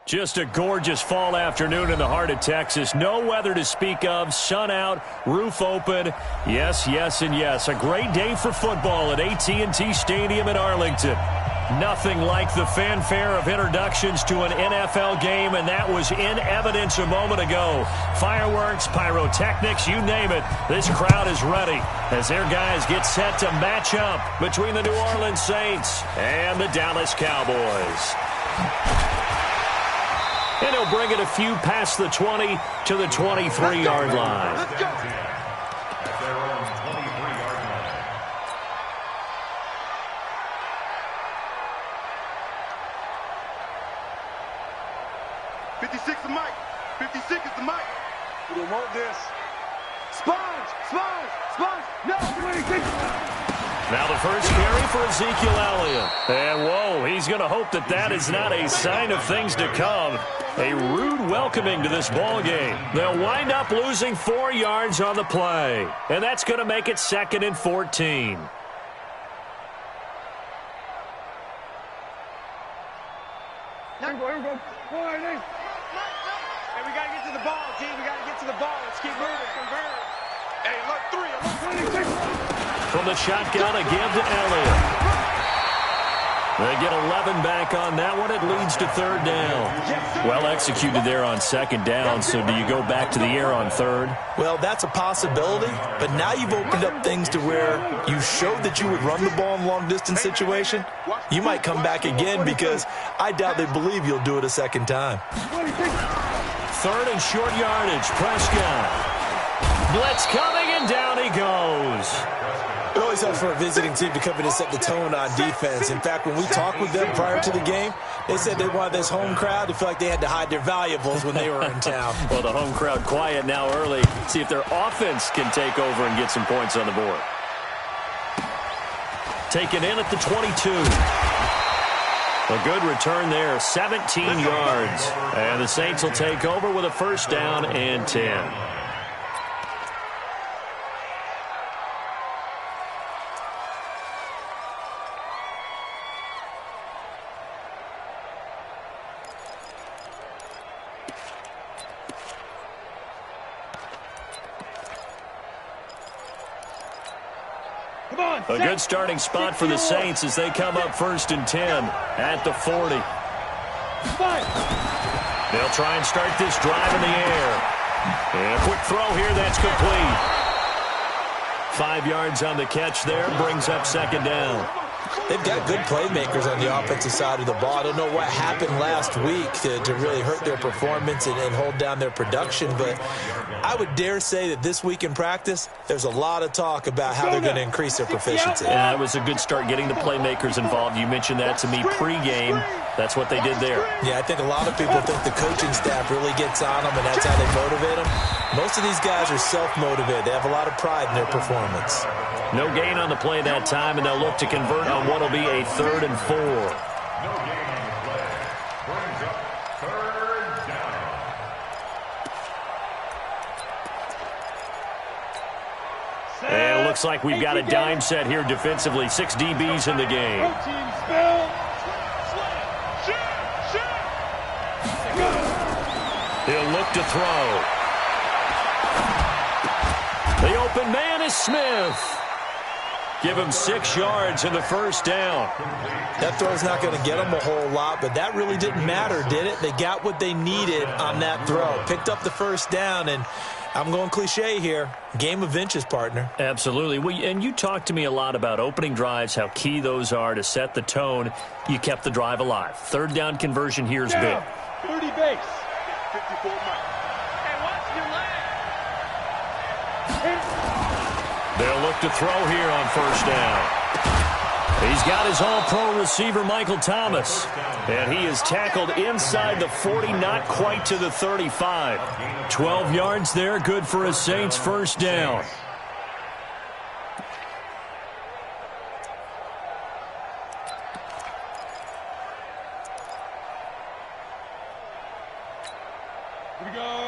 Just a gorgeous fall afternoon in the heart of Texas. No weather to speak of. Sun out, roof open. Yes, yes, and yes. A great day for football at AT&T Stadium in Arlington. Nothing like the fanfare of introductions to an NFL game, and that was in evidence a moment ago. Fireworks, pyrotechnics, you name it. This crowd is ready as their guys get set to match up between the New Orleans Saints and the Dallas Cowboys. And he'll bring it a few past the 20 to the 23-yard line. Let's go. At their own 23-yard line. "56 the mic. 56 is the mic. We don't want this. Sponge, sponge, sponge. No, 26. Now the first carry for Ezekiel Elliott. And, whoa, he's going to hope that that is not a sign of things to come. A rude welcoming to this ball game. They'll wind up losing 4 yards on the play. And that's going to make it 2nd and 14. Here we go. Hey, we got to get to the ball, team. We got to get to the ball. Let's keep moving. Hey, look, 3. Look, 26. From the shotgun, a give to Elliott. They get 11 back on that one. It leads to 3rd down. Well executed there on 2nd down, so do you go back to the air on 3rd? Well, that's a possibility, but now you've opened up things to where you showed that you would run the ball in a long-distance situation. You might come back again because I doubt they believe you'll do it a second time. 3rd and short yardage. Prescott. Blitz coming, and down he goes. It always helps for a visiting team to come in and set the tone on defense. In fact, when we talked with them prior to the game, they said they wanted this home crowd to feel like they had to hide their valuables when they were in town. Well, the home crowd quiet now early. See if their offense can take over and get some points on the board. Taken in at the 22. A good return there, 17 yards. And the Saints will take over with a 1st down and 10. A good starting spot for the Saints as they come up 1st and 10 at the 40. They'll try and start this drive in the air. And a quick throw here, that's complete. 5 yards on the catch there, brings up 2nd down. They've got good playmakers on the offensive side of the ball. I don't know what happened last week to really hurt their performance and hold down their production, but I would dare say that this week in practice, there's a lot of talk about how they're going to increase their proficiency. Yeah, it was a good start getting the playmakers involved. You mentioned that to me pregame. That's what they did there. Yeah, I think a lot of people think the coaching staff really gets on them, and that's how they motivate them. Most of these guys are self-motivated. They have a lot of pride in their performance. No gain on the play that time, and they'll look to convert on what will be a 3rd and 4. No gain on the play. Brings up 3rd down. And it looks like we've got a dime set here defensively. 6 DBs in the game. He'll look to throw. The open man is Smith. Give him 6 yards in the 1st down. That throw's not going to get them a whole lot, but that really didn't matter, did it? They got what they needed on that throw. Picked up the 1st down, and I'm going cliche here. Game of inches, partner. Absolutely. Well, and you talked to me a lot about opening drives, how key those are to set the tone. You kept the drive alive. 3rd down conversion here is big. 30 base. 54 mic. Hey, watch your leg. They'll look to throw here on 1st down. He's got his all-pro receiver, Michael Thomas. And he is tackled inside the 40, not quite to the 35. 12 yards there, good for a Saints 1st down.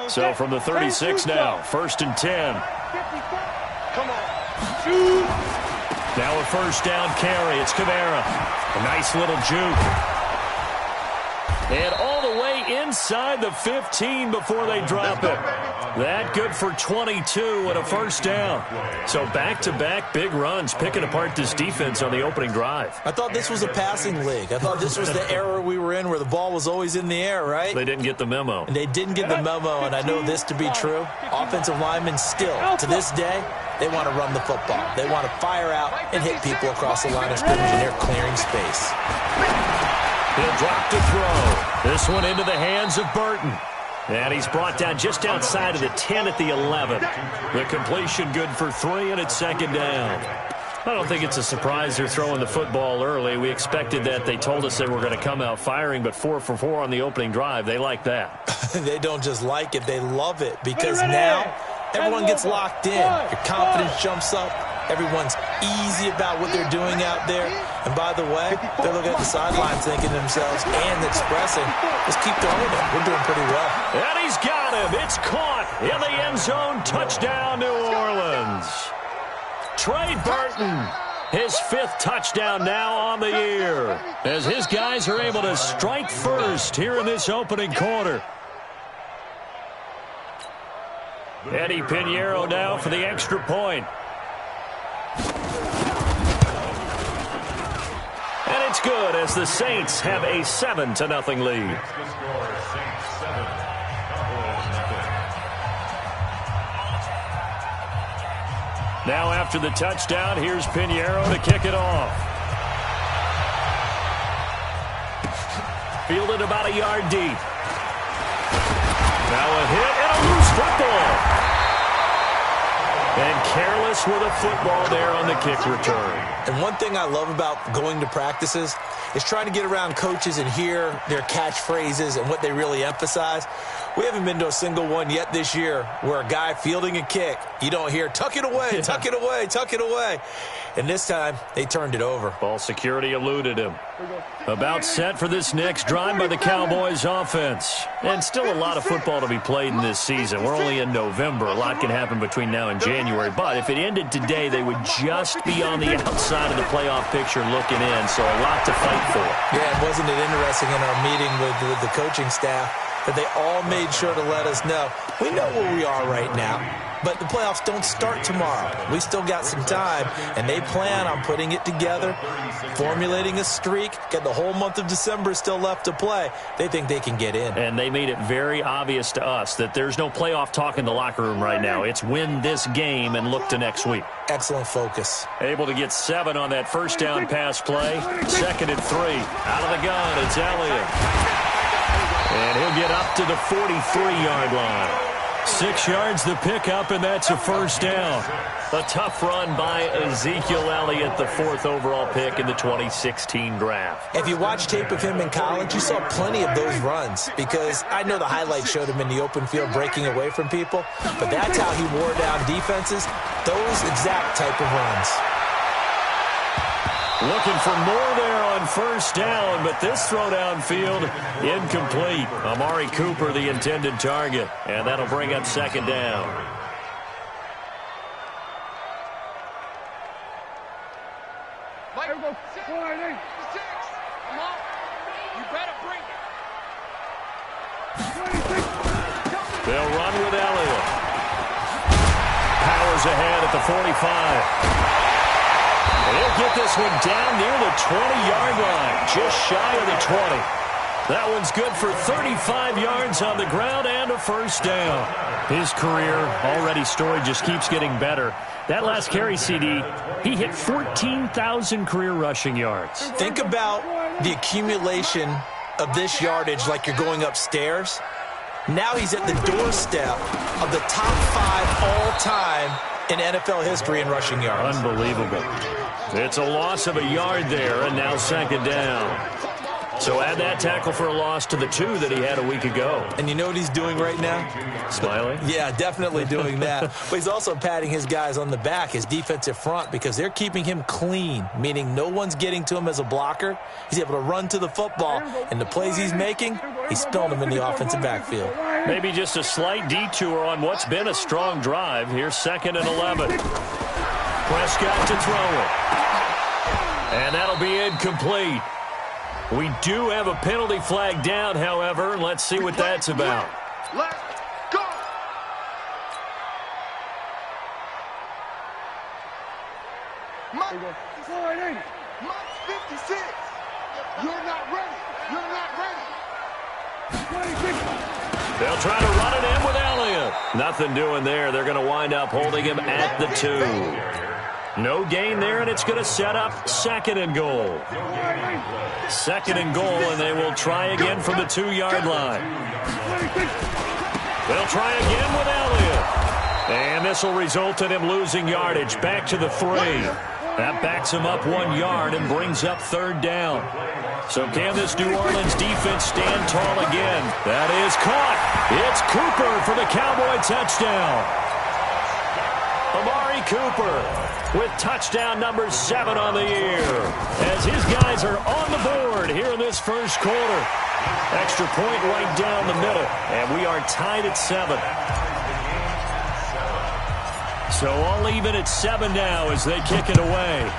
So from the 36 now, 1st and 10. Come on. Now a 1st down carry. It's Kamara. A nice little juke. And all the way inside the 15 before they drop it. That good for 22 and a first down. So back-to-back big runs, picking apart this defense on the opening drive. I thought this was a passing league. I thought this was the era we were in where the ball was always in the air, right? They didn't get the memo. And they didn't get the memo, and I know this to be true. Offensive linemen still, to this day, they want to run the football. They want to fire out and hit people across the line of scrimmage, and they're clearing space. He'll drop to throw. This one into the hands of Burton. And he's brought down just outside of the 10 at the 11. The completion good for 3, and it's second down. I don't think it's a surprise they're throwing the football early. We expected that. They told us they were going to come out firing, but 4 for 4 on the opening drive. They like that. They don't just like it. They love it because now everyone gets locked in. Your confidence jumps up. Everyone's easy about what they're doing out there. And by the way, they're looking at the sidelines thinking to themselves and expressing, let's keep throwing it. We're doing pretty well. And he's got him. It's caught in the end zone. Touchdown, New Orleans. Trey Burton, his 5th touchdown now on the year, as his guys are able to strike first here in this opening quarter. Eddie Pinheiro now for the extra point. And it's good as the Saints have a 7-0 lead. Now after the touchdown, here's Pinheiro to kick it off. Fielded about a yard deep. Now a hit and a loose football. And careless with a football there on the kick return. And one thing I love about going to practices is trying to get around coaches and hear their catchphrases and what they really emphasize. We haven't been to a single one yet this year where a guy fielding a kick, you don't hear, tuck it away, tuck it away, tuck it away. And this time, they turned it over. Ball security eluded him. About set for this next drive by the Cowboys offense. And still a lot of football to be played in this season. We're only in November. A lot can happen between now and January. But if it ended today, they would just be on the outside of the playoff picture looking in. So a lot to fight for. Yeah, wasn't it interesting in our meeting with the coaching staff that they all made sure to let us know, we know where we are right now, but the playoffs don't start tomorrow. We still got some time, and they plan on putting it together, formulating a streak, got the whole month of December still left to play. They think they can get in. And they made it very obvious to us that there's no playoff talk in the locker room right now. It's win this game and look to next week. Excellent focus. Able to get 7 on that first down pass play. 2nd and 3. Out of the gun, it's Elliott. And he'll get up to the 43-yard line. 6 yards the pickup, and that's a first down. A tough run by Ezekiel Elliott, the 4th overall pick in the 2016 draft. If you watch tape of him in college, you saw plenty of those runs because I know the highlights showed him in the open field breaking away from people, but that's how he wore down defenses, those exact type of runs. Looking for more there on first down, but this throw downfield incomplete. Amari Cooper, the intended target, and that'll bring up 2nd down. Mike, 6. Come on. You better bring it. They'll run with Elliott. Powers ahead at the 45. He'll get this one down near the 20-yard line, just shy of the 20. That one's good for 35 yards on the ground and a first down. His career already storied, just keeps getting better. That last carry, CD, he hit 14,000 career rushing yards. Think about the accumulation of this yardage like you're going upstairs. Now he's at the doorstep of the top 5 all-time in NFL history in rushing yards. Unbelievable. It's a loss of a yard there, and now 2nd down. So add that tackle for a loss to the 2 that he had a week ago. And you know what he's doing right now? Smiling? Yeah, definitely doing that. But he's also patting his guys on the back, his defensive front, because they're keeping him clean, meaning no one's getting to him as a blocker. He's able to run to the football, and the plays he's making, he's spilling them in the offensive backfield. Maybe just a slight detour on what's been a strong drive. Here's 2nd and 11. Prescott to throw it. And that'll be incomplete. We do have a penalty flag down, however. Let's see what that's about. Let's go. Mike 56. You're not ready. You're not ready. They'll try to run it in with Elliott. Nothing doing there. They're going to wind up holding him at the 2. No gain there, and it's going to set up 2nd and goal. 2nd and goal, and they will try again from the 2-yard line. They'll try again with Elliott. And this will result in him losing yardage. Back to the 3. That backs him up 1 yard and brings up 3rd down. So can this New Orleans defense stand tall again? That is caught. It's Cooper for the Cowboy touchdown. Amari Cooper with touchdown number 7 on the year, as his guys are on the board here in this first quarter. Extra point right down the middle, and we are tied at 7. So all even at 7 now as they kick it away.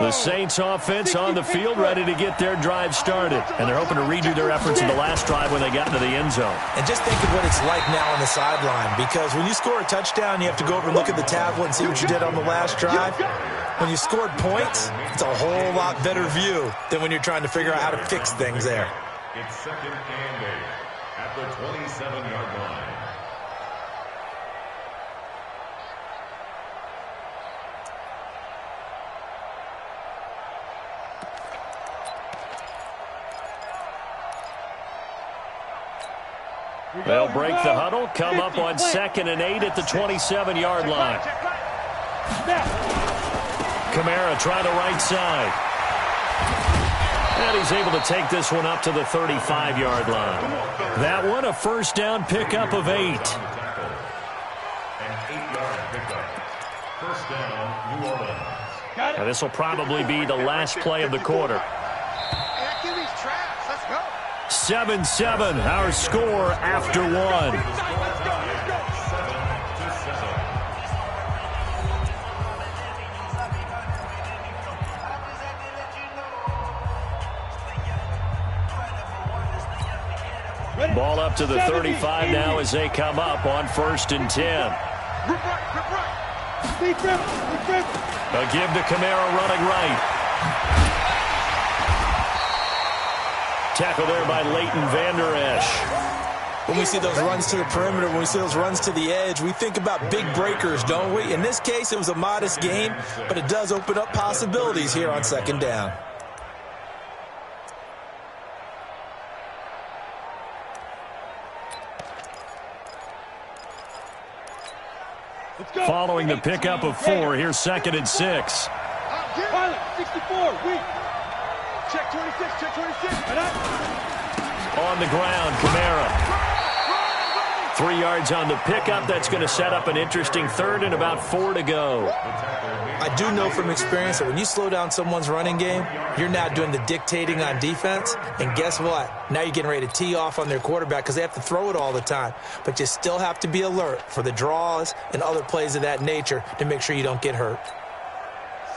The Saints offense on the field, ready to get their drive started. And they're hoping to redo their efforts in the last drive when they got into the end zone. And just think of what it's like now on the sideline, because when you score a touchdown, you have to go over and look at the tablet and see what you did on the last drive. When you scored points, it's a whole lot better view than when you're trying to figure out how to fix things there. It's 2nd and 8 at the 27-yard line. They'll break the huddle, come up on 2nd and 8 at the 27-yard line. Kamara trying the right side. And he's able to take this one up to the 35-yard line. That one a first down pickup of 8. An 8-yard pickup. First down, New Orleans. And this will probably be the last play of the quarter. 7-7, our score after 1. Ball up to the 35 now as they come up on 1st and 10. A give to Kamara running right. Tackle there by Leighton Vander Esch. When we see those runs to the perimeter, when we see those runs to the edge, we think about big breakers, don't we? In this case, it was a modest gain, but it does open up possibilities here on 2nd down. Following the pickup of 4, here's 2nd and 6. Pilot, 64, weak. Check 26, check 26. On the ground, Kamara. 3 yards on the pickup. That's going to set up an interesting 3rd and about 4 to go. I do know from experience that when you slow down someone's running game, you're now doing the dictating on defense. And guess what? Now you're getting ready to tee off on their quarterback because they have to throw it all the time. But you still have to be alert for the draws and other plays of that nature to make sure you don't get hurt.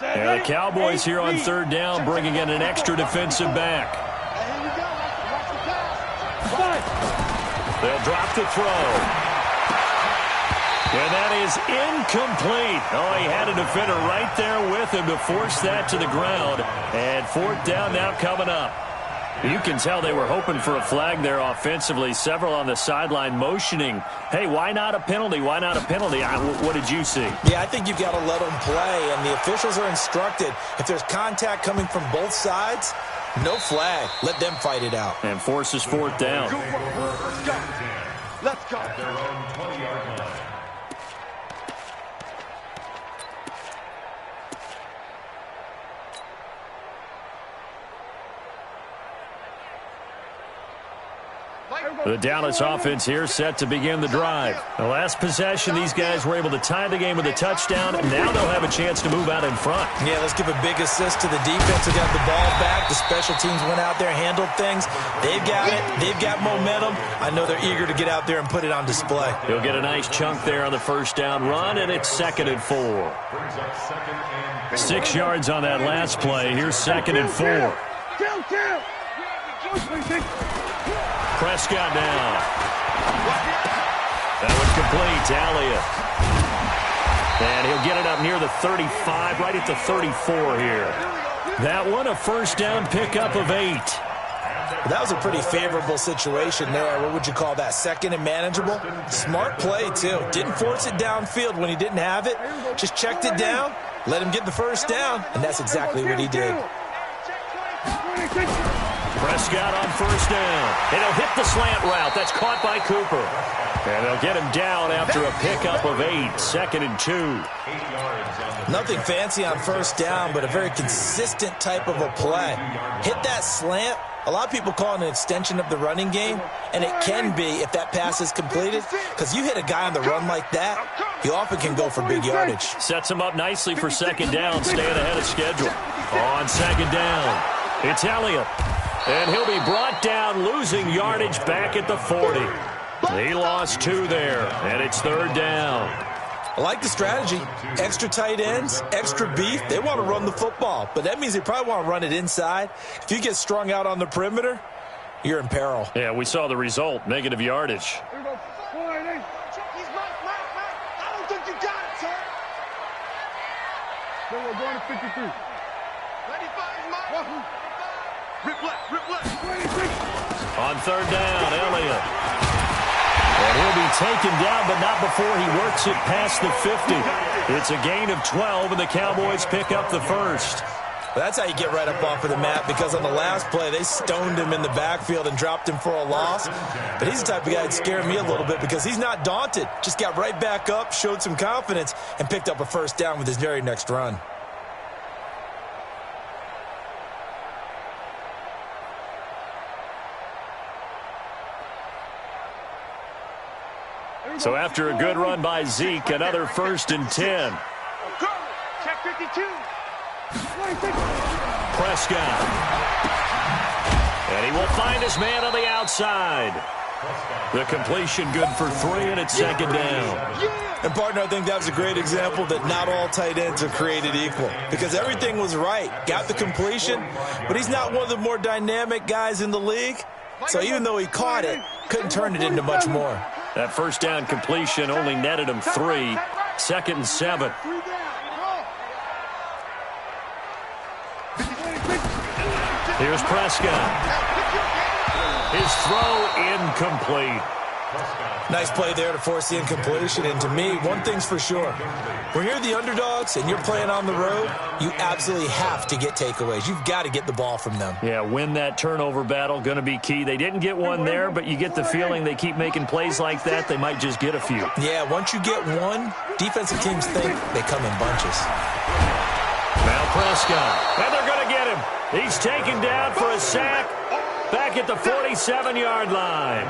And the Cowboys here on 3rd down, bringing in an extra defensive back. They'll drop the throw. And that is incomplete. Oh, he had a defender right there with him to force that to the ground. And 4th down now coming up. You can tell they were hoping for a flag there offensively. Several on the sideline motioning, hey, why not a penalty? Why not a penalty? What did you see? Yeah, I think you've got to let them play, and the officials are instructed. If there's contact coming from both sides, no flag. Let them fight it out. And forces 4th down. Let's go. Let's go. At their own 20-yard line. The Dallas offense here set to begin the drive. The last possession, these guys were able to tie the game with a touchdown. Now they'll have a chance to move out in front. Yeah, let's give a big assist to the defense who got the ball back. The special teams went out there, handled things. They've got it. They've got momentum. I know they're eager to get out there and put it on display. He'll get a nice chunk there on the first down run, and it's 2nd and 4. 6 yards on that last play. Here's 2nd and 4. Prescott now. That one's complete to Elliott. And he'll get it up near the 35, right at the 34 here. That one, a first down pickup of 8. That was a pretty favorable situation there. What would you call that? 2nd and manageable? Smart play, too. Didn't force it downfield when he didn't have it. Just checked it down, let him get the first down, and that's exactly what he did. Prescott on first down. And he'll hit the slant route. That's caught by Cooper. And they'll get him down after a pickup of 8. 2nd and 2. Nothing fancy on first down, but a very consistent type of a play. Hit that slant. A lot of people call it an extension of the running game, and it can be if that pass is completed, because you hit a guy on the run like that, he often can go for big yardage. Sets him up nicely for 2nd down, staying ahead of schedule. On 2nd down, it's Elliott. And he'll be brought down, losing yardage back at the 40. He lost 2 there, and it's 3rd down. I like the strategy. Extra tight ends, extra beef. They want to run the football, but that means they probably want to run it inside. If you get strung out on the perimeter, you're in peril. Yeah, we saw the result, negative yardage. I don't think you got it, sir. We're going to 53. 95 Mike. Rip left, rip left. On 3rd down, Elliott. And he'll be taken down, but not before he works it past the 50. It's a gain of 12, and the Cowboys pick up the first. Well, that's how you get right up off of the mat, because on the last play, they stoned him in the backfield and dropped him for a loss. But he's the type of guy that scared me a little bit because he's not daunted. Just got right back up, showed some confidence, and picked up a first down with his very next run. So after a good run by Zeke, another 1st and 10. Check 52. Prescott. And he will find his man on the outside. The completion good for 3, and it's 2nd down. And, partner, I think that was a great example that not all tight ends are created equal, because everything was right. Got the completion, but he's not one of the more dynamic guys in the league. So even though he caught it, couldn't turn it into much more. That first down completion only netted him 3. 2nd and 7. Here's Prescott. His throw incomplete. Nice play there to force the incompletion. And to me, one thing's for sure. When you're the underdogs and you're playing on the road, you absolutely have to get takeaways. You've got to get the ball from them. Yeah, win that turnover battle, going to be key. They didn't get one there, but you get the feeling they keep making plays like that, they might just get a few. Yeah, once you get one, defensive teams think they come in bunches. Now Prescott. And they're going to get him. He's taken down for a sack back at the 47-yard line.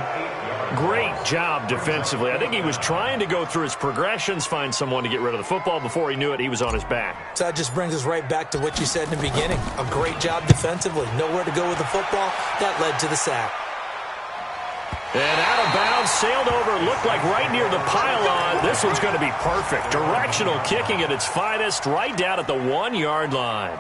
Great job defensively. I think he was trying to go through his progressions, find someone to get rid of the football. Before he knew it, he was on his back. So that just brings us right back to what you said in the beginning. A great job defensively. Nowhere to go with the football. That led to the sack. And out of bounds, sailed over, looked like right near the pylon. This one's going to be perfect. Directional kicking at its finest, right down at the 1-yard line.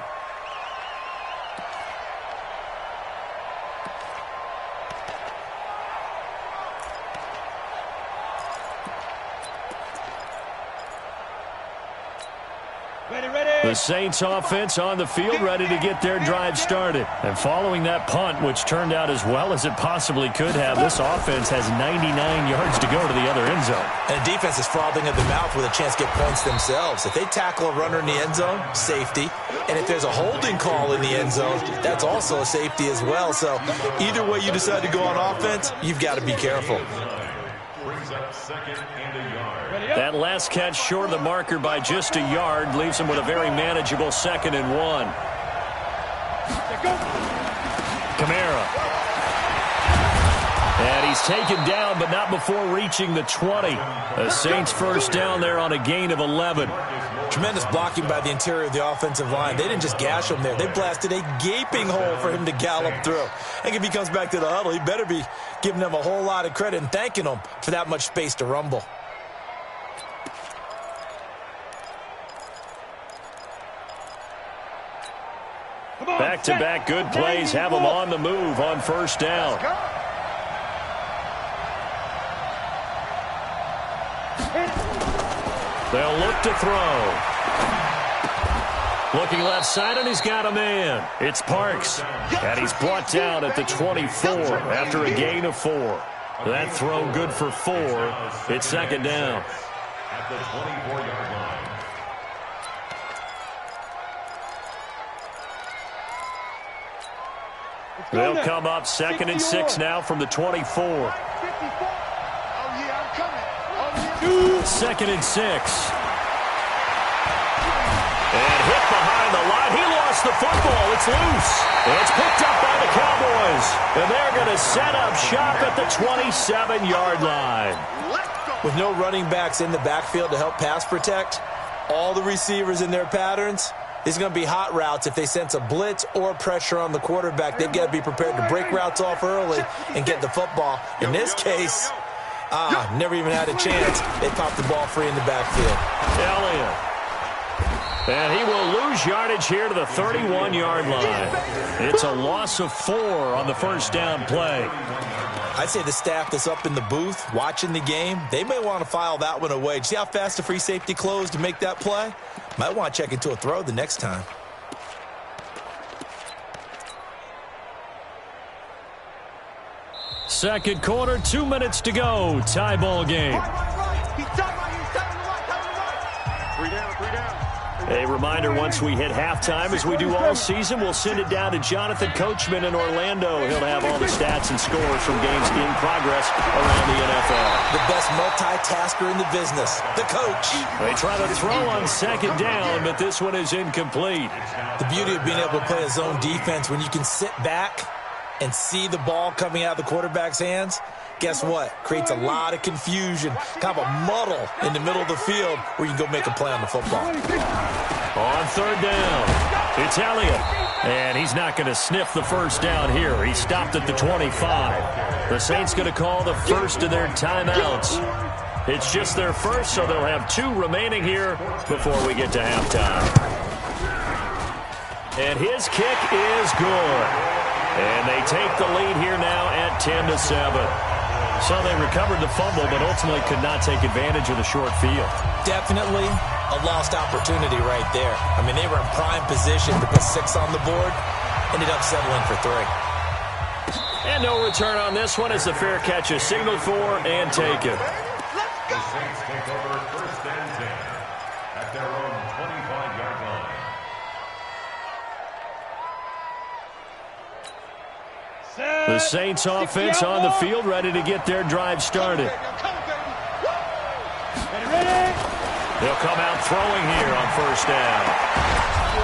The Saints offense on the field, ready to get their drive started. And following that punt, which turned out as well as it possibly could have, this offense has 99 yards to go to the other end zone. And the defense is frothing at the mouth with a chance to get points themselves. If they tackle a runner in the end zone, safety. And if there's a holding call in the end zone, that's also a safety as well. So either way you decide to go on offense, you've got to be careful. That last catch short of the marker by just a yard leaves him with a very manageable 2nd and 1. Kamara. And he's taken down, but not before reaching the 20. The Saints first down there on a gain of 11. Tremendous blocking by the interior of the offensive line. They didn't just gash him there. They blasted a gaping hole for him to gallop through. I think if he comes back to the huddle, he better be giving them a whole lot of credit and thanking them for that much space to rumble. Back-to-back good plays have him on the move on first down. They'll look to throw. Looking left side, and he's got a man. It's Parks. And he's brought down at the 24 after a gain of 4. That throw good for 4. It's second down. At the 24-yard line. They'll come up second and 6 now from the 24. Second and 6. And hit behind the line. He lost the football. It's loose. It's picked up by the Cowboys. And they're going to set up shop at the 27-yard line. With no running backs in the backfield to help pass protect, all the receivers in their patterns, it's going to be hot routes. If they sense a blitz or pressure on the quarterback, they've got to be prepared to break routes off early and get the football. In this case, never even had a chance. They popped the ball free in the backfield. Elliott. And he will lose yardage here to the 31-yard line. It's a loss of 4 on the first down play. I'd say the staff that's up in the booth watching the game, they may want to file that one away. Did you see how fast the free safety closed to make that play? Might want to check into a throw the next time. Second quarter, 2 minutes to go. Tie ball game. A reminder, once we hit halftime, as we do all season, we'll send it down to Jonathan Coachman in Orlando. He'll have all the stats and scores from games in progress around the NFL. The best multitasker in the business, the coach. They try to throw on second down, but this one is incomplete. The beauty of being able to play a zone defense when you can sit back and see the ball coming out of the quarterback's hands, guess what? Creates a lot of confusion, kind of a muddle in the middle of the field where you can go make a play on the football. On third down, it's Elliott. And he's not going to sniff the first down here. He stopped at the 25. The Saints going to call the first of their timeouts. It's just their first, so they'll have 2 remaining here before we get to halftime. And his kick is good. And they take the lead here now at 10-7. So they recovered the fumble, but ultimately could not take advantage of the short field. Definitely a lost opportunity right there. I mean, they were in prime position to put 6 on the board. Ended up settling for 3. And no return on this one as the fair catch is signaled for and taken. The Saints take over first and 10 at their own 25-yard line. The Saints offense on the field, ready to get their drive started. They'll come out throwing here on first down.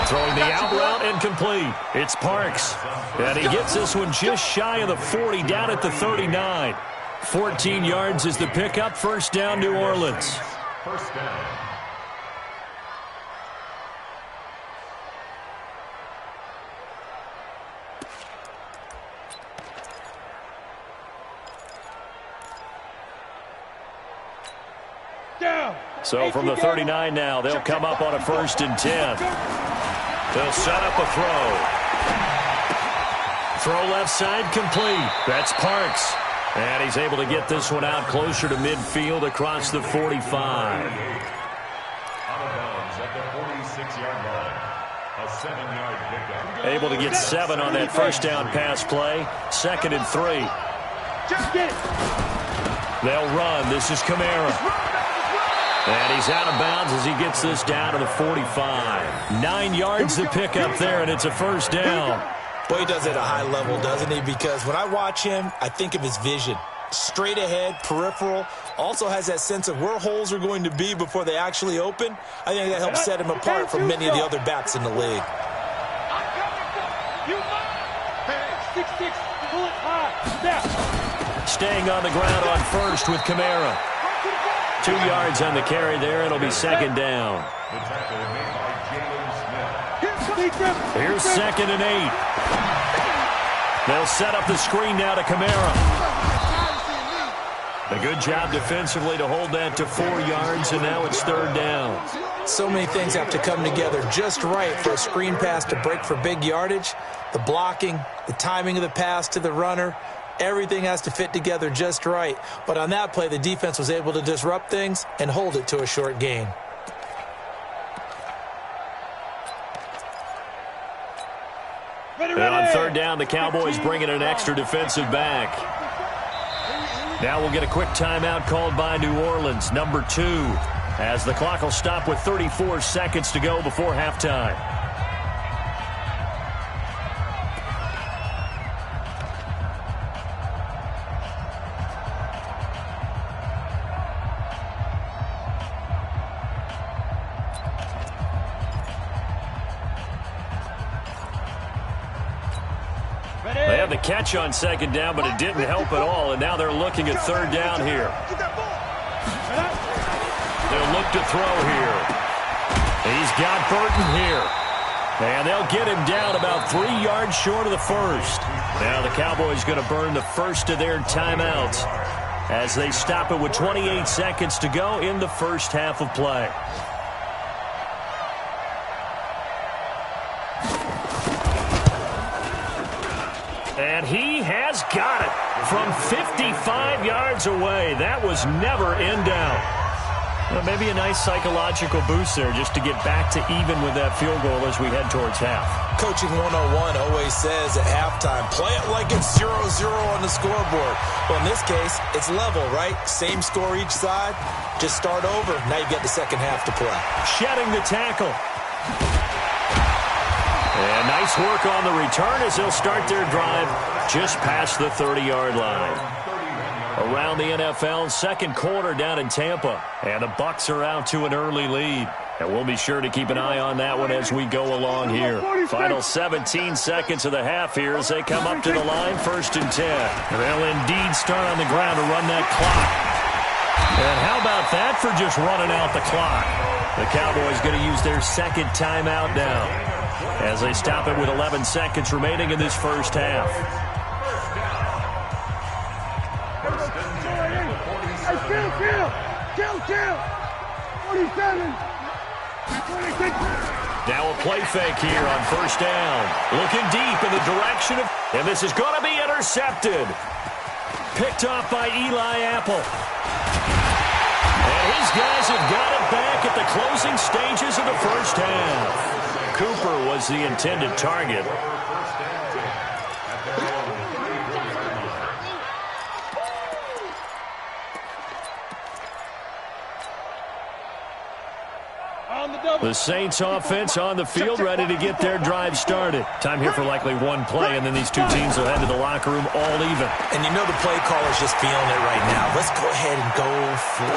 Throwing the out route incomplete. It's Parks. And he gets this one just shy of the 40, down at the 39. 14 yards is the pickup. First down, New Orleans. First down. So from the 39 now, they'll come up on a first and 10. They'll set up a throw. Throw left side complete. That's Parks. And he's able to get this one out closer to midfield across the 45. Out of bounds at the 46-yard line. A 7-yard pickup. Able to get 7 on that first down pass play. Second and 3. They'll run. This is Kamara. And he's out of bounds as he gets this down to the 45. 9 yards to pick up there, and it's a first down. Boy, he does it at a high level, doesn't he? Because when I watch him, I think of his vision. Straight ahead, peripheral. Also has that sense of where holes are going to be before they actually open. I think that helps set him apart from many of the other backs in the league. 6'6", pull it high, snap. Staying on the ground on first with Kamara. 2 yards on the carry there. It'll be second down. The tackle made by Jalen Smith. Here's 2nd and 8. They'll set up the screen now to Kamara. A good job defensively to hold that to 4 yards, and now it's 3rd down. So many things have to come together just right for a screen pass to break for big yardage. The blocking, the timing of the pass to the runner, everything has to fit together just right. But on that play, the defense was able to disrupt things and hold it to a short gain. And on 3rd down, the Cowboys bring in an extra defensive back. Now we'll get a quick timeout called by New Orleans, number 2, as the clock will stop with 34 seconds to go before halftime. They had the catch on 2nd down, but it didn't help at all, and now they're looking at 3rd down here. They'll look to throw here. He's got Burton here. And they'll get him down about 3 yards short of the first. Now the Cowboys going to burn the first of their timeouts as they stop it with 28 seconds to go in the first half of play. And he has got it from 55 yards away. That was never in doubt. Well, maybe a nice psychological boost there just to get back to even with that field goal as we head towards half. Coaching 101 always says at halftime, play it like it's 0-0 on the scoreboard. Well, in this case, it's level, right? Same score each side. Just start over. Now you get the second half to play. Shedding the tackle. And nice work on the return as they'll start their drive just past the 30-yard line. Around the NFL, second quarter down in Tampa. And the Bucs are out to an early lead. And we'll be sure to keep an eye on that one as we go along here. Final 17 seconds of the half here as they come up to the line, 1st and 10. They'll indeed start on the ground to run that clock. And how about that for just running out the clock? The Cowboys going to use their second timeout now as they stop it with 11 seconds remaining in this first half. Kill! 47! 26! Now a play fake here on 1st down. Looking deep in the direction of... And this is going to be intercepted. Picked off by Eli Apple. And his guys have got it back at the closing stages of the first half. Cooper was the intended target. The Saints offense on the field, ready to get their drive started. Time here for likely one play, and then these two teams will head to the locker room all even. And you know the play caller's just feeling it right now. Let's go ahead and go for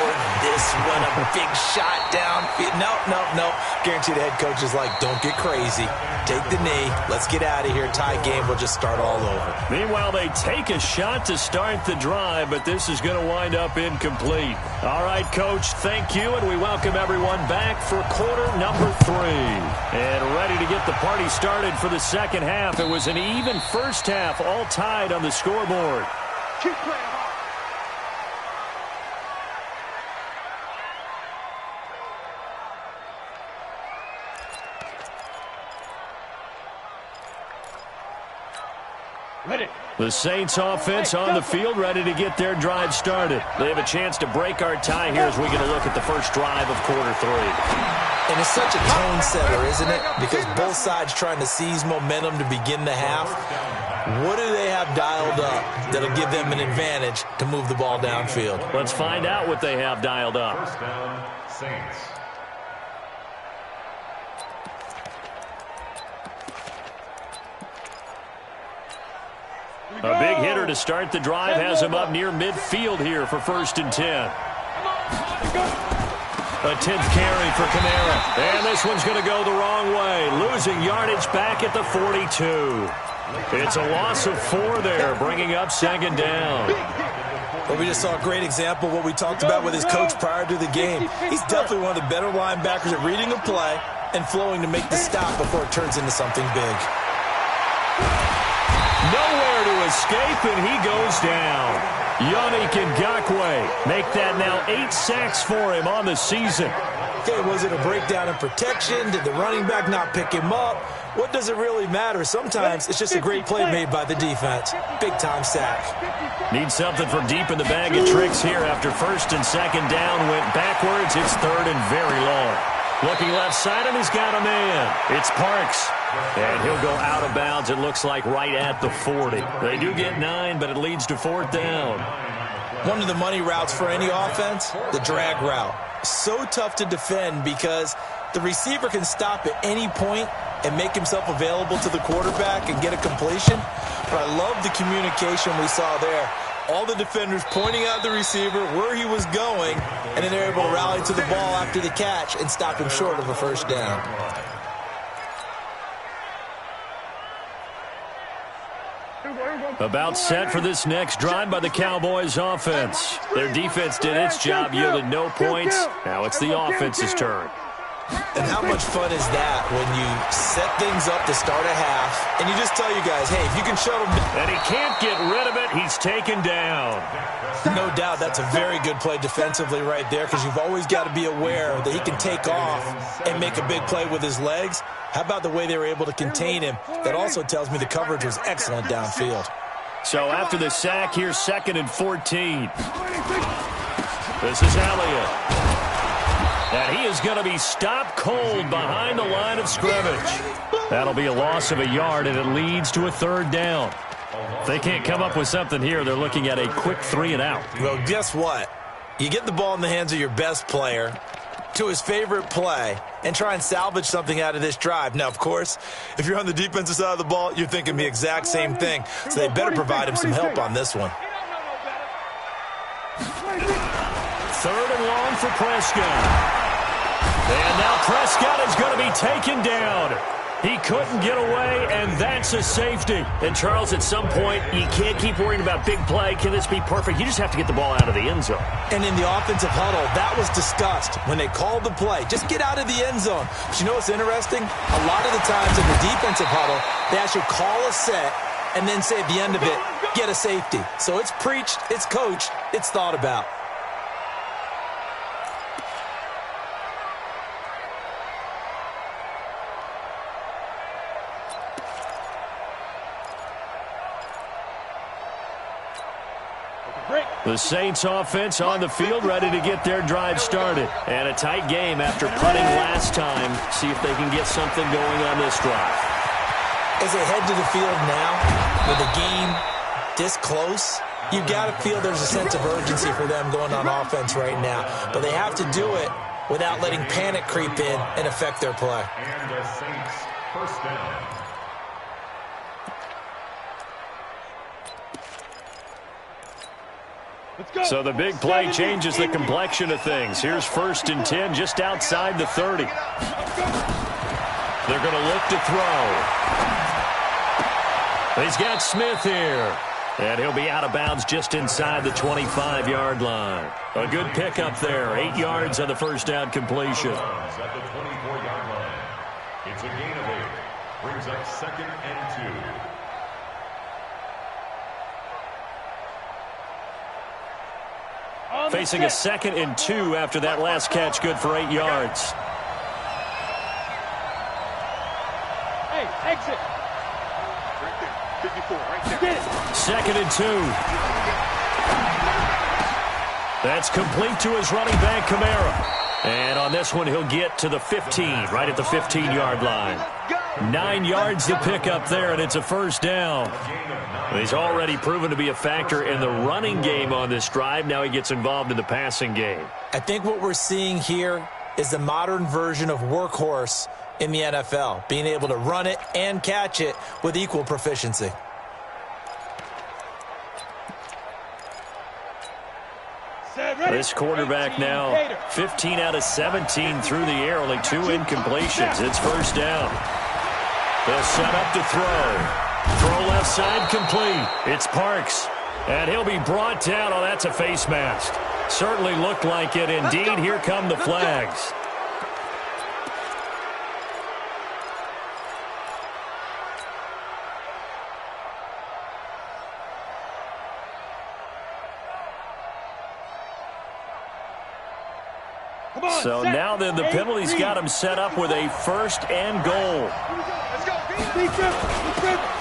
this one. A big shot downfield. No. Guarantee the head coach is like, don't get crazy. Take the knee. Let's get out of here. Tie game. We'll just start all over. Meanwhile, they take a shot to start the drive, but this is going to wind up incomplete. All right, Coach, thank you, and we welcome everyone back for quarter number 3. And ready to get the party started for the second half. It was an even first half, all tied on the scoreboard. Keep playing hard. The Saints offense on the field, ready to get their drive started. They have a chance to break our tie here as we get a look at the first drive of quarter 3. And it's such a tone setter, isn't it? Because both sides trying to seize momentum to begin the half. What do they have dialed up that'll give them an advantage to move the ball downfield? Let's find out what they have dialed up. First down, Saints. A big hitter to start the drive has him up near midfield here for 1st and 10. A 10th carry for Kamara. And this one's going to go the wrong way. Losing yardage back at the 42. It's a loss of 4 there, bringing up second down. Well, we just saw a great example of what we talked about with his coach prior to the game. He's definitely one of the better linebackers at reading a play and flowing to make the stop before it turns into something big. Nowhere to escape, and he goes down. Yannick Ngakoue make that now 8 sacks for him on the season. Okay, was it a breakdown in protection? Did the running back not pick him up? What does it really matter? Sometimes it's just a great play made by the defense. Big-time sack. Need something from deep in the bag of tricks here after first and second down went backwards. It's third and very long. Looking left side, and he's got a man. It's Parks. And he'll go out of bounds, it looks like, right at the 40. They do get 9, but it leads to 4th down. One of the money routes for any offense, the drag route. So tough to defend because the receiver can stop at any point and make himself available to the quarterback and get a completion. But I love the communication we saw there. All the defenders pointing out the receiver, where he was going, and then they're able to rally to the ball after the catch and stop him short of a first down. About set for this next drive by the Cowboys offense. Their defense did its job, yielded no points. Now it's the offense's turn. And how much fun is that when you set things up to start a half and you just tell you guys, hey, if you can shut them down. And he can't get rid of it. He's taken down. No doubt that's a very good play defensively right there because you've always got to be aware that he can take off and make a big play with his legs. How about the way they were able to contain him? That also tells me the coverage was excellent downfield. So after the sack, here's 2nd and 14. This is Elliott. And he is going to be stopped cold behind the line of scrimmage. That'll be a loss of a yard, and it leads to a 3rd down. If they can't come up with something here, they're looking at a quick 3 and out. Well, guess what? You get the ball in the hands of your best player to his favorite play and try and salvage something out of this drive. Now, of course, if you're on the defensive side of the ball, you're thinking the exact same thing. So they better provide him some help on this one. 3rd and long for Prescott. And now Prescott is going to be taken down. He couldn't get away, and that's a safety. And, Charles, at some point, you can't keep worrying about big play. Can this be perfect? You just have to get the ball out of the end zone. And in the offensive huddle, that was discussed when they called the play. Just get out of the end zone. But you know what's interesting? A lot of the times in the defensive huddle, they actually call a set and then say at the end of it, get a safety. So it's preached, it's coached, it's thought about. The Saints offense on the field, ready to get their drive started. And a tight game after punting last time. See if they can get something going on this drive. As they head to the field now, with the game this close, you've got to feel there's a sense of urgency for them going on offense right now. But they have to do it without letting panic creep in and affect their play. And the Saints, first down. So the big play changes the complexion of things. Here's 1st and 10 just outside the 30. They're going to look to throw. He's got Smith here. And he'll be out of bounds just inside the 25-yard line. A good pickup there. 8 yards on the first down completion. At the 24-yard line. It's a gain of 8. Brings up 2nd and 2. Facing a 2nd and 2 after that last catch, good for 8 yards. Hey, exit. Right there. 54, right there. Get it. 2nd and 2. That's complete to his running back, Kamara. And on this one, he'll get to the 15, right at the 15-yard line. 9 yards to pick up there, and it's a first down. He's already proven to be a factor in the running game on this drive. Now he gets involved in the passing game. I think what we're seeing here is the modern version of workhorse in the NFL, being able to run it and catch it with equal proficiency. Set, ready. This quarterback now 15 out of 17 through the air, only 2 incompletions. It's first down. They'll set up to throw. Throw left side complete. It's Parks. And he'll be brought down. Oh, that's a face mask. Certainly looked like it. Indeed, here come the flags. So now then the penalty's got him set up with a first and goal.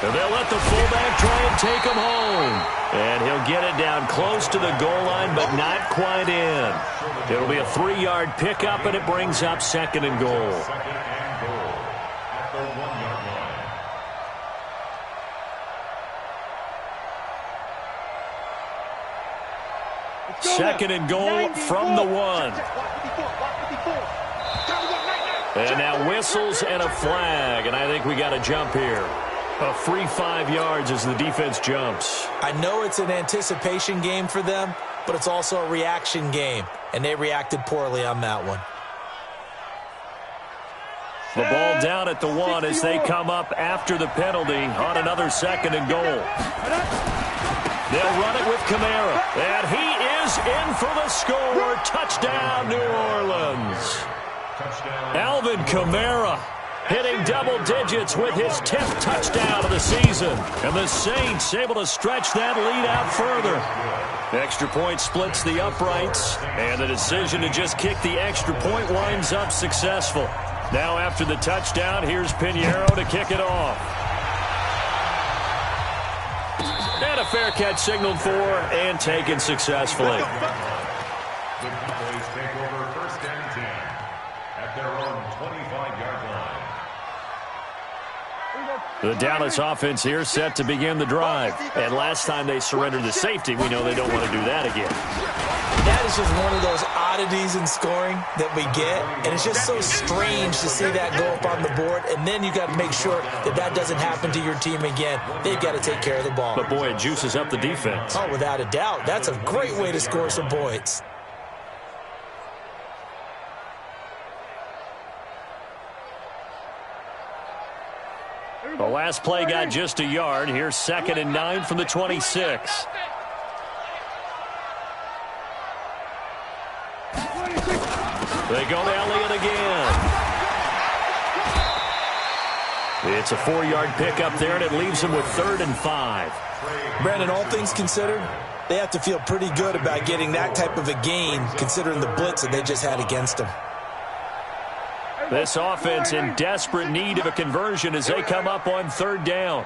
And they'll let the fullback try and take him home. And he'll get it down close to the goal line, but not quite in. It'll be a 3-yard pickup, and it brings up second and goal. Second and goal from the 1. And now whistles and a flag, and I think we got a jump here. A free 5 yards as the defense jumps. I know it's an anticipation game for them, but it's also a reaction game, and they reacted poorly on that one. The ball down at the 1 as they come up after the penalty on another second and goal. They'll run it with Kamara, and he is in for the score. Touchdown, New Orleans. Alvin Kamara hitting double digits with his 10th touchdown of the season. And the Saints able to stretch that lead out further. Extra point splits the uprights, and the decision to just kick the extra point winds up successful. Now after the touchdown, here's Pinheiro to kick it off. And a fair catch signaled for and taken successfully. The Cowboys take over first and 10 at their own 25-yard line. The Dallas offense here set to begin the drive. And last time they surrendered the safety, we know they don't want to do that again. That is just one of those oddities in scoring that we get, and it's just so strange to see that go up on the board, and then you got to make sure that that doesn't happen to your team again. They've got to take care of the ball. But, boy, it juices up the defense. Oh, without a doubt. That's a great way to score some points. The last play got just a yard. Here's second and 9 from the 26. They go to Elliott again. It's a 4-yard pickup there, and it leaves them with 3rd and 5. Brandon, all things considered, they have to feel pretty good about getting that type of a gain, considering the blitz that they just had against them. This offense in desperate need of a conversion as they come up on 3rd down.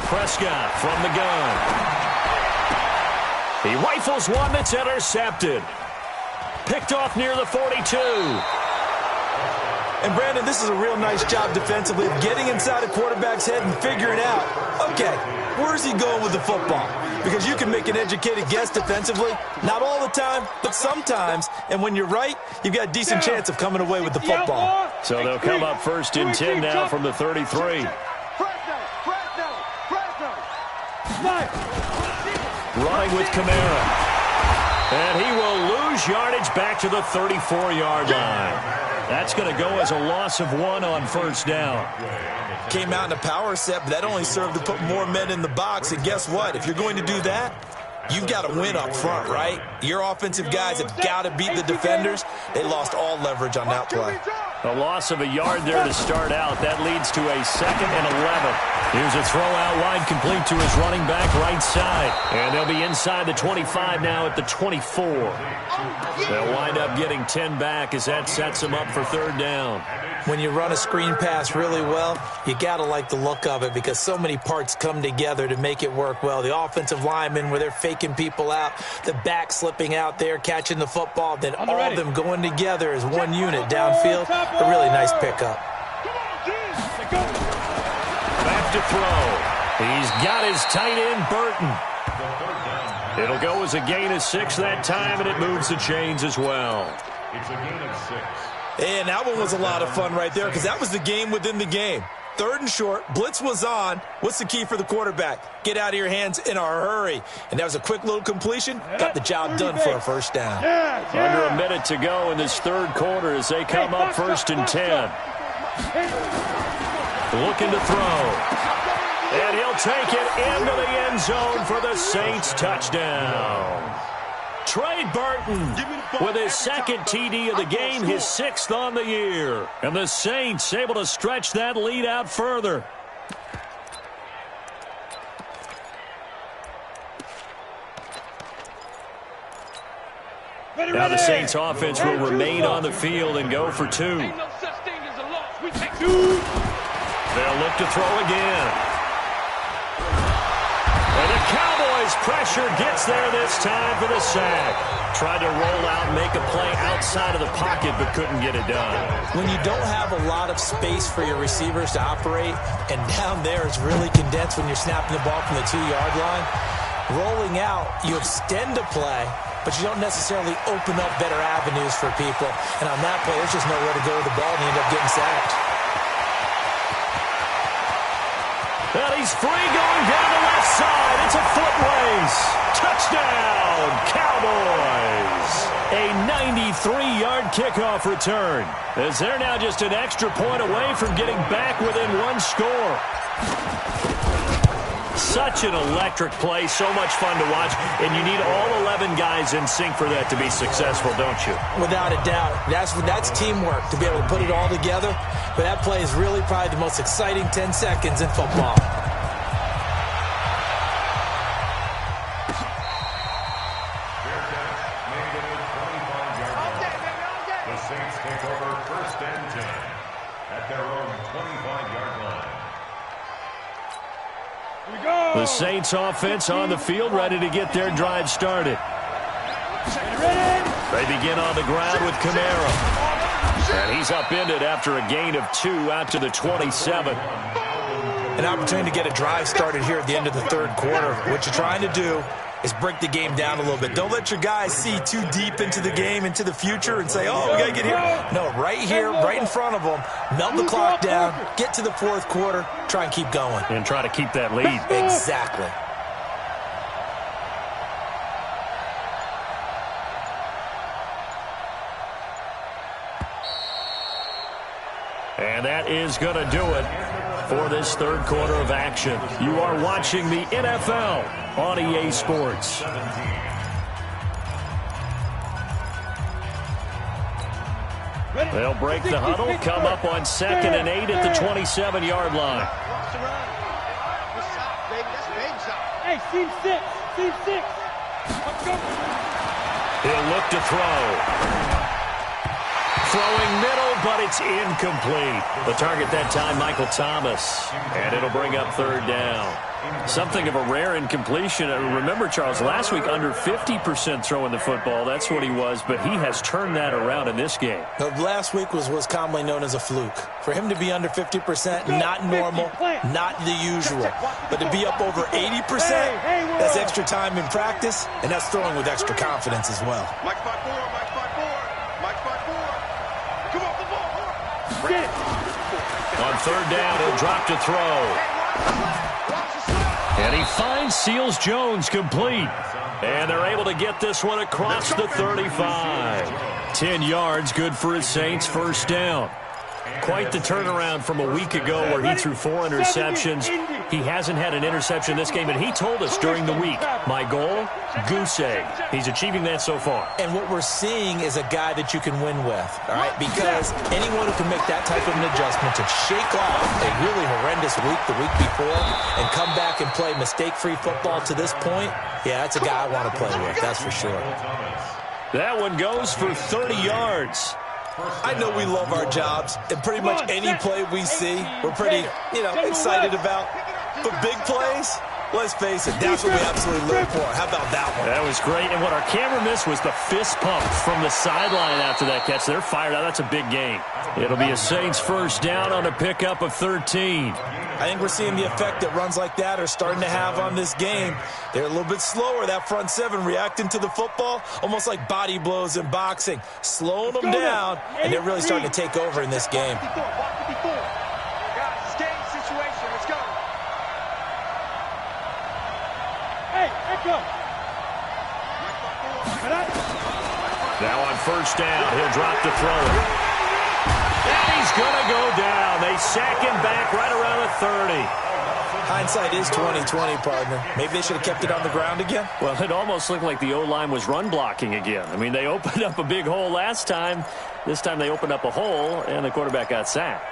Prescott from the gun. He rifles one that's intercepted. Picked off near the 42. And, Brandon, this is a real nice job defensively of getting inside a quarterback's head and figuring out, okay, where's he going with the football? Because you can make an educated guess defensively. Not all the time, but sometimes. And when you're right, you've got a decent chance of coming away with the football. So they'll come up 1st and 10 now from the 33. Running with Kamara. And he will lose yardage back to the 34-yard line. That's going to go as a loss of 1 on 1st down. Came out in a power set, but that only served to put more men in the box. And guess what? If you're going to do that, you've got to win up front, right? Your offensive guys have got to beat the defenders. They lost all leverage on that play. A loss of a yard there to start out. That leads to a 2nd and 11. Here's a throw out wide complete to his running back right side. And they'll be inside the 25 now at the 24. They'll wind up getting 10 back as that sets them up for 3rd down. When you run a screen pass really well, you got to like the look of it because so many parts come together to make it work well. The offensive linemen where they're faking people out, the back slipping out there, catching the football, then all of them going together as one unit downfield. A really nice pickup. Back to throw. He's got his tight end, Burton. It'll go as a gain of 6 that time, and it moves the chains as well. It's a gain of 6. And that one was a lot of fun right there because that was the game within the game. 3rd and short. Blitz was on. What's the key for the quarterback? Get out of your hands in a hurry. And that was a quick little completion. Got the job done for a first down. Under a minute to go in this 3rd quarter as they come up 1st and 10. Looking to throw. And he'll take it into the end zone for the Saints touchdown. Trey Burton with his 2nd TD of the game, his 6th on the year. And the Saints able to stretch that lead out further. Now the Saints offense will remain on the field and go for 2. They'll look to throw again. And the Cowboys pressure gets there this time for the sack. Tried to roll out and make a play outside of the pocket, but couldn't get it done. When you don't have a lot of space for your receivers to operate, and down there it's really condensed when you're snapping the ball from the 2-yard line, rolling out, you extend a play, but you don't necessarily open up better avenues for people. And on that play, there's just nowhere to go with the ball, and you end up getting sacked. And he's free going down the left side. It's a foot race. Touchdown, Cowboys. A 93-yard kickoff return. As they're now just an extra point away from getting back within 1 score. Such an electric play, so much fun to watch, and you need all 11 guys in sync for that to be successful, don't you? Without a doubt. That's teamwork, to be able to put it all together. But that play is really probably the most exciting 10 seconds in football. The Saints take over 1st and 10 at their own 25-yard line. The Saints offense on the field, ready to get their drive started. They begin on the ground with Kamara. And he's upended after a gain of 2 out to the 27. An opportunity to get a drive started here at the end of the 3rd quarter. What you're trying to do is break the game down a little bit. Don't let your guys see too deep into the game, into the future, and say, oh, we got to get here. No, right here, right in front of them, melt the clock down, get to the 4th quarter, try and keep going. And try to keep that lead. Exactly. And that is going to do it for this 3rd quarter of action. You are watching the NFL on EA Sports. They'll break the huddle, come up on 2nd and 8 at the 27-yard line. Hey, team 6. Team 6. Let's go. He'll look to throw. Throwing middle, but it's incomplete. The target that time, Michael Thomas. And it'll bring up 3rd down. Something of a rare incompletion. Remember, Charles, last week under 50% throwing the football. That's what he was, but he has turned that around in this game. Last week was commonly known as a fluke. For him to be under 50%, not normal, not the usual. But to be up over 80%, that's extra time in practice, and that's throwing with extra confidence as well. Mike 5-4, Mike 5-4, Mike 5-4. Come on, the ball. Get it. On 3rd down, he'll drop to throw. And he finds Seals-Jones complete. And they're able to get this one across the 35. 10 yards, good for his Saints, 1st down. Quite the turnaround from a week ago where he threw 4 interceptions. He hasn't had an interception this game, and he told us during the week, my goal, goose egg. He's achieving that so far. And what we're seeing is a guy that you can win with, all right? Because anyone who can make that type of an adjustment to shake off a really horrendous week the week before and come back and play mistake-free football to this point, yeah, that's a guy I want to play with, that's for sure. That one goes for 30 yards. I know we love our jobs, and pretty much any play we see, we're pretty, excited about. But big plays, let's face it, that's what we absolutely live for. How about that one? That was great, and what our camera missed was the fist pump from the sideline after that catch. They're fired out. That's a big game. It'll be a Saints 1st down on a pickup of 13. I think we're seeing the effect that runs like that are starting to have on this game. They're a little bit slower, that front 7, reacting to the football, almost like body blows in boxing, slowing them down, and they're really starting to take over in this game. Guys, this game Back up. Now on first down, he'll drop to throw it. And he's going to go down. They sack him back right around the 30. Hindsight is 20/20, partner. Maybe they should have kept it on the ground again. Well, it almost looked like the O-line was run blocking again. I mean, they opened up a big hole last time. This time they opened up a hole, and the quarterback got sacked.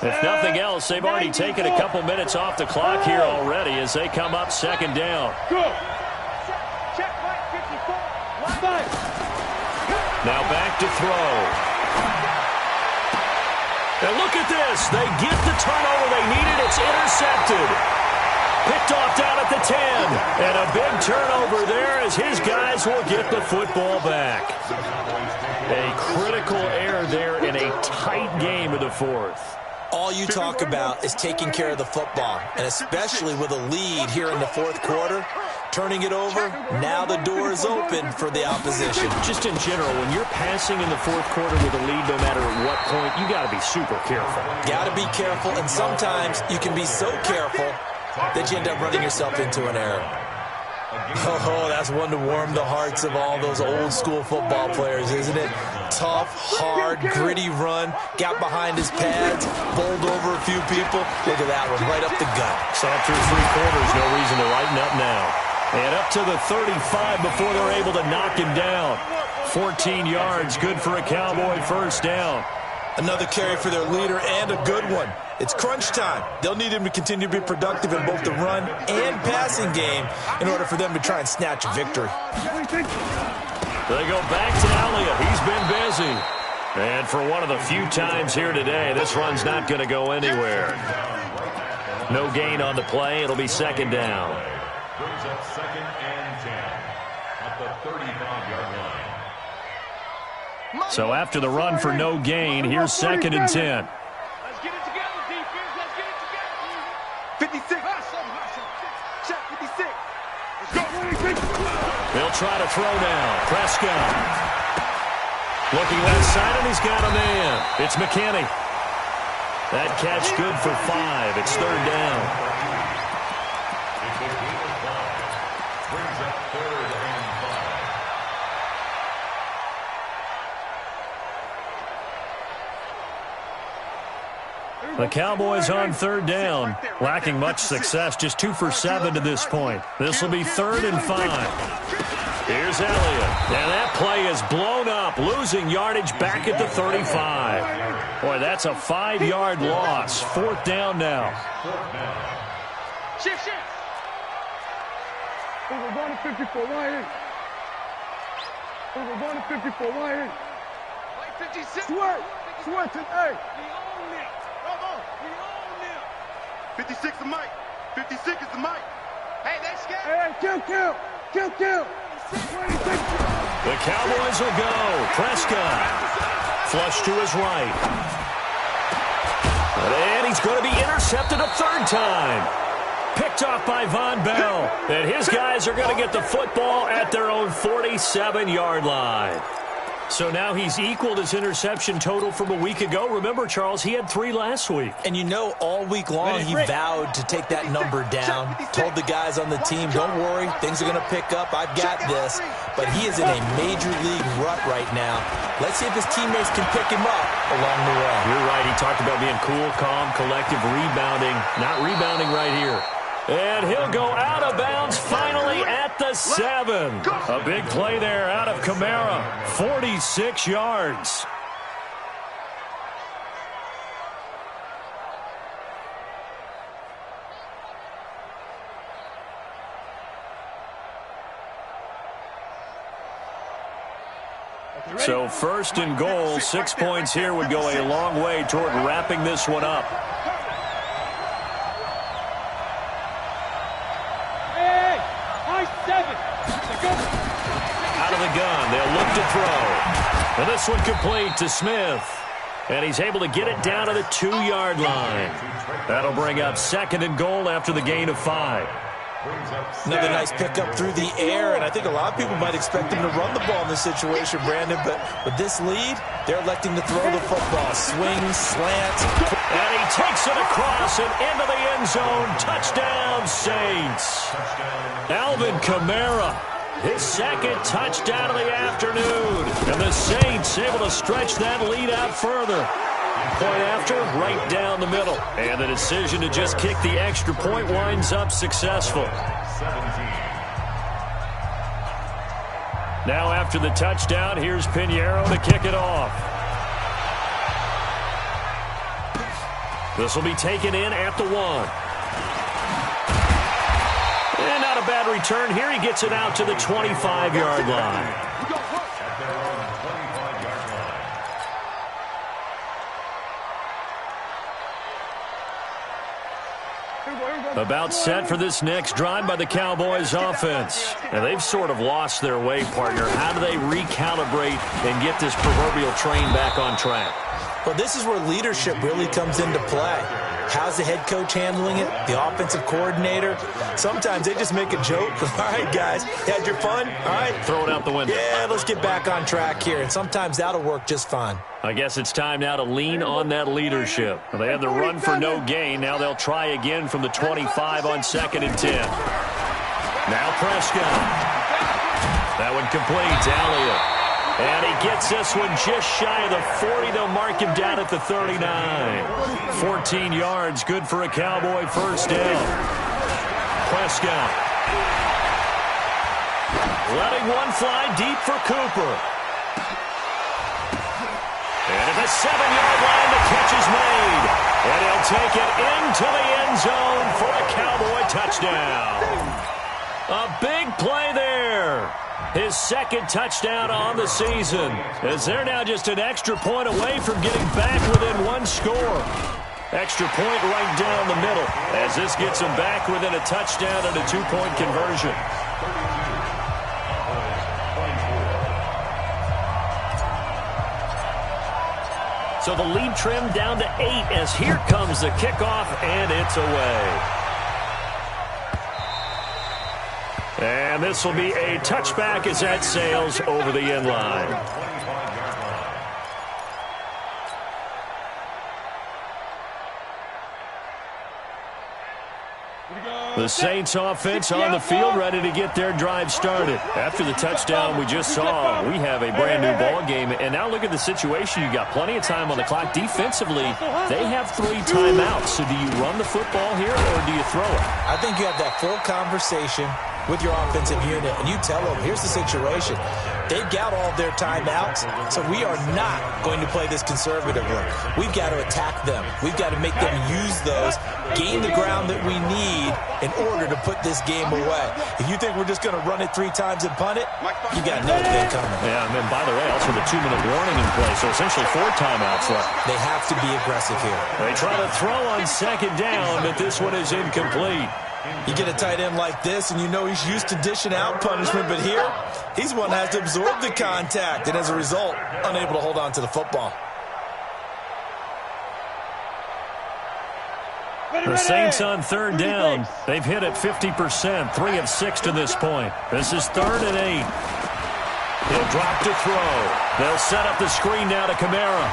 If nothing else, they've already taken a couple minutes off the clock here already as they come up second down. Check right 54. Now back to throw. And look at this. They get the turnover they needed. It's intercepted. Picked off down at the 10. And a big turnover there as his guys will get the football back. A critical error there in a tight game of the fourth. All you talk about is taking care of the football, and especially with a lead here in the fourth quarter, turning it over, now the door is open for the opposition. Just in general, when you're passing in the fourth quarter with a lead, no matter at what point, you got to be super careful. Got to be careful, and sometimes you can be so careful that you end up running yourself into an error. Oh, that's one to warm the hearts of all those old-school football players, isn't it? Tough, hard, gritty run, got behind his pads, bowled over a few people. Look at that one, right up the gut. So through three quarters, no reason to lighten up now. And up to the 35 before they're able to knock him down. 14 yards, good for a Cowboy first down. Another carry for their leader and a good one. It's crunch time. They'll need him to continue to be productive in both the run and passing game in order for them to try and snatch a victory. They go back to Elliott. He's been busy. And for one of the few times here today, this run's not going to go anywhere. No gain on the play. It'll be second down. Brings up second and 10 at the 35-yard line. So after the run for no gain, here's second and 10. Let's get it together, defense. Let's get it together. 56. Check 56. Let's go. They'll try to throw now. Prescott. Looking left side, and he's got a man. It's McKinney. That catch good for 5. It's third down. It's a gain of 5. Brings up third and 5. The Cowboys on third down, lacking much success, just 2 for 7 to this point. This will be third and 5. Here's Elliott, and that play is blown up, losing yardage back at the 35. Boy, that's a 5-yard loss. Fourth down now. Shift. We're going to 54. Why in? We're going to 54. Why in? 56. Sweat to A. 56 is Mike. 56 is the Mike. Hey, they scared. Hey, kill. The Cowboys will go. Prescott. Flush to his right. And he's going to be intercepted a third time. Picked off by Von Bell. And his guys are going to get the football at their own 47-yard line. So now he's equaled his interception total from a week ago. Remember, Charles, he had 3 last week. And you know, all week long he vowed to take that number down. Told the guys on the team, don't worry, things are going to pick up. I've got this. But he is in a major league rut right now. Let's see if his teammates can pick him up along the way. You're right. He talked about being cool, calm, collective, rebounding. Not rebounding right here. And he'll go out of bounds finally at the 7. A big play there out of Kamara. 46 yards. So first and goal, 6 points here would go a long way toward wrapping this one up. Out of the gun, they'll look to throw. And this one complete to Smith. And he's able to get it down to the 2-yard line. That'll bring up second and goal after the gain of 5. Another nice pickup through the air, and I think a lot of people might expect him to run the ball in this situation, Brandon, but with this lead, they're electing to throw the football. Swing, slant. And he takes it across and into the end zone. Touchdown, Saints. Alvin Kamara, his second touchdown of the afternoon. And the Saints able to stretch that lead out further. Point after, right down the middle. And the decision to just kick the extra point winds up successful. Now after the touchdown, here's Pinheiro to kick it off. This will be taken in at the 1. And not a bad return here. He gets it out to the 25-yard line. About set for this next drive by the Cowboys offense. And they've sort of lost their way, partner. How do they recalibrate and get this proverbial train back on track? Well, this is where leadership really comes into play. How's the head coach handling it? The offensive coordinator? Sometimes they just make a joke. All right, guys, had your fun? All right. Throw it out the window. Yeah, let's get back on track here. And sometimes that'll work just fine. I guess it's time now to lean on that leadership. Well, they had the run for no gain. Now they'll try again from the 25 on 2nd and 10. Now Prescott. That one complete. Elliott. And he gets this one just shy of the 40. They'll mark him down at the 39. 14 yards, good for a Cowboy first down. Prescott. Letting one fly deep for Cooper. And at the 7-yard line, the catch is made. And he'll take it into the end zone for a Cowboy touchdown. A big play there. His second touchdown on the season, as they're now just an extra point away from getting back within one score. Extra point right down the middle, as this gets them back within a touchdown and a 2-point conversion. So the lead trimmed down to 8 as here comes the kickoff, and it's away. And this will be a touchback as that sails over the end line. The Saints offense on the field, ready to get their drive started. After the touchdown we just saw, we have a brand new ball game. And now look at the situation. You got plenty of time on the clock. Defensively, they have 3 timeouts. So do you run the football here or do you throw it? I think you have that full conversation with your offensive unit, and you tell them, here's the situation. They've got all their timeouts, so we are not going to play this conservatively. We've got to attack them. We've got to make them use those, gain the ground that we need in order to put this game away. If you think we're just going to run it 3 times and punt it, you got another thing coming. Yeah, and then by the way, also the 2-minute warning in play, so essentially 4 timeouts left. They have to be aggressive here. They try to throw on 2nd down, but this one is incomplete. You get a tight end like this, and you know he's used to dishing out punishment, but here, he's one that has to absorb the contact, and as a result, unable to hold on to the football. The Saints on 3rd down. They've hit it 50%, 3 of 6 to this point. This is 3rd and 8. He'll drop to throw. They'll set up the screen now to Kamara.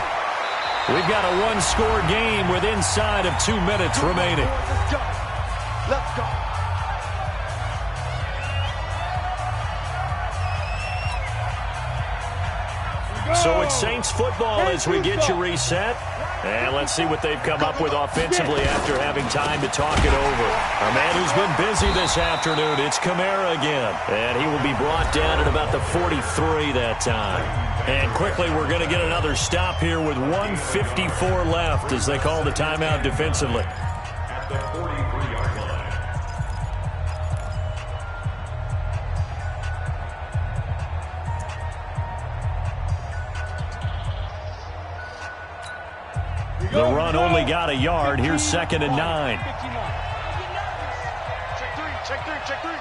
We've got a 1-score game with inside of 2 minutes remaining. Let's go. So it's Saints football as we get you reset. And let's see what they've come up with offensively after having time to talk it over. A man who's been busy this afternoon, it's Kamara again. And he will be brought down at about the 43 that time. And quickly, we're going to get another stop here with 1:54 left as they call the timeout defensively. At the 43-yard line. The run only got a yard. Here's 2nd and 9. Check three.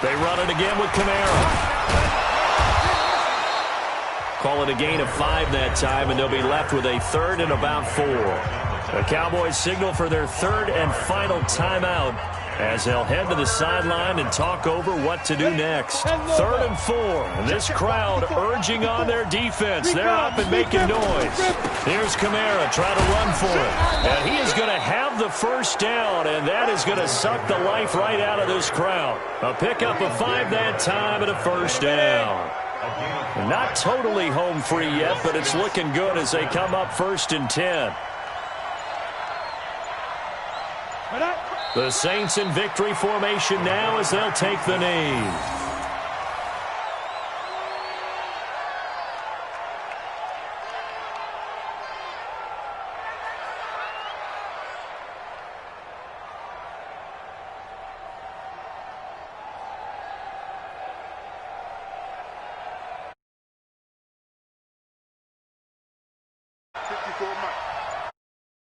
They run it again with Kamara. Call it a gain of 5 that time, and they'll be left with a 3rd and about 4. The Cowboys signal for their third and final timeout as they'll head to the sideline and talk over what to do next. 3rd and 4. And this crowd urging on their defense. They're up and making noise. Here's Kamara trying to run for it. And he is going to have the first down, and that is going to suck the life right out of this crowd. A pickup of 5 that time and a first down. Not totally home free yet, but it's looking good as they come up 1st and 10. The Saints in victory formation now as they'll take the knee.